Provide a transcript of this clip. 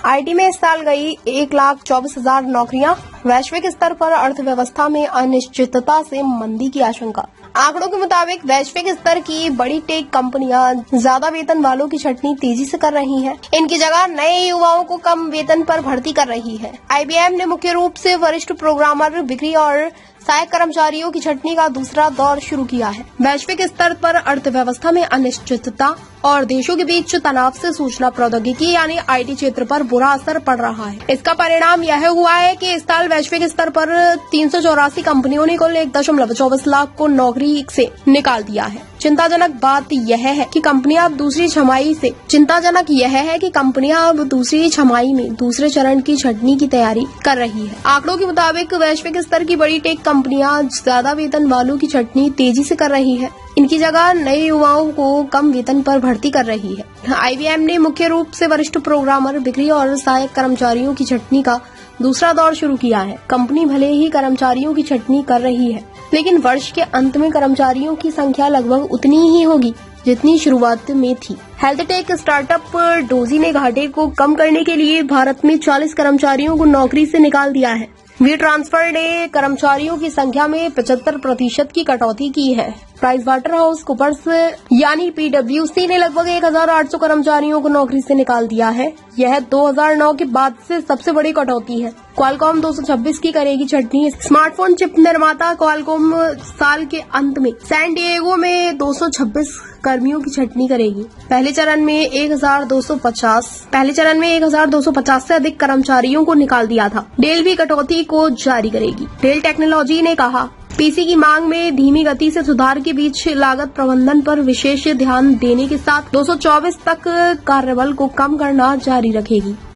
IT में इस साल गई 1,24,000 नौकरियां। वैश्विक स्तर पर अर्थव्यवस्था में अनिश्चितता से मंदी की आशंका। आंकड़ों के मुताबिक वैश्विक स्तर की बड़ी टेक कंपनियां ज्यादा वेतन वालों की छंटनी तेजी से कर रही हैं। इनकी जगह नए युवाओं को कम वेतन पर भर्ती कर रही है। आईबीएम ने मुख्य रूप से वरिष्ठ प्रोग्रामर, बिक्री और सहायक कर्मचारियों की छंटनी का दूसरा दौर शुरू किया है। वैश्विक स्तर पर अर्थव्यवस्था में अनिश्चितता और देशों के बीच तनाव से सूचना प्रौद्योगिकी यानी आईटी क्षेत्र पर बुरा असर पड़ रहा है। इसका परिणाम यह हुआ है कि इस साल वैश्विक स्तर पर 384 कंपनियों ने कुल 1.24 लाख को नौकरी से निकाल दिया है। चिंताजनक यह है कि कंपनियां अब दूसरी छमाही में दूसरे चरण की छंटनी की तैयारी कर रही है। आंकड़ों के मुताबिक वैश्विक स्तर की बड़ी टेक कंपनियां ज्यादा वेतन वालों की छंटनी तेजी से कर रही है। इनकी जगह नए युवाओं को कम वेतन पर भर्ती कर रही है। आईबीएम ने मुख्य रूप से वरिष्ठ प्रोग्रामर, बिक्री और सहायक कर्मचारियों की छंटनी का दूसरा दौर शुरू किया है। कंपनी भले ही कर्मचारियों की छंटनी कर रही है, लेकिन वर्ष के अंत में कर्मचारियों की संख्या लगभग उतनी ही होगी जितनी शुरुआत में थी। हेल्थ टेक स्टार्टअप डोजी ने घाटे को कम करने के लिए भारत में 40 कर्मचारियों को नौकरी से निकाल दिया है। वी ट्रांसफर ने कर्मचारियों की संख्या में 75% की कटौती की है। प्राइसवाटरहाउसकूपर्स यानी पीडब्ल्यूसी ने लगभग 1,800 कर्मचारियों को नौकरी से निकाल दिया है। यह 2009 के बाद से सबसे बड़ी कटौती है। क्वालकॉम 226 की करेगी छंटनी। स्मार्टफोन चिप निर्माता क्वालकॉम साल के अंत में सैन डिएगो में 226 कर्मियों की छंटनी करेगी। पहले चरण में 1,250 से अधिक कर्मचारियों को निकाल दिया था। डेल भी कटौती को जारी करेगी। डेल टेक्नोलॉजी ने कहा, पीसी की मांग में धीमी गति से सुधार के बीच लागत प्रबंधन पर विशेष ध्यान देने के साथ 224 तक कार्यबल को कम करना जारी रखेगी।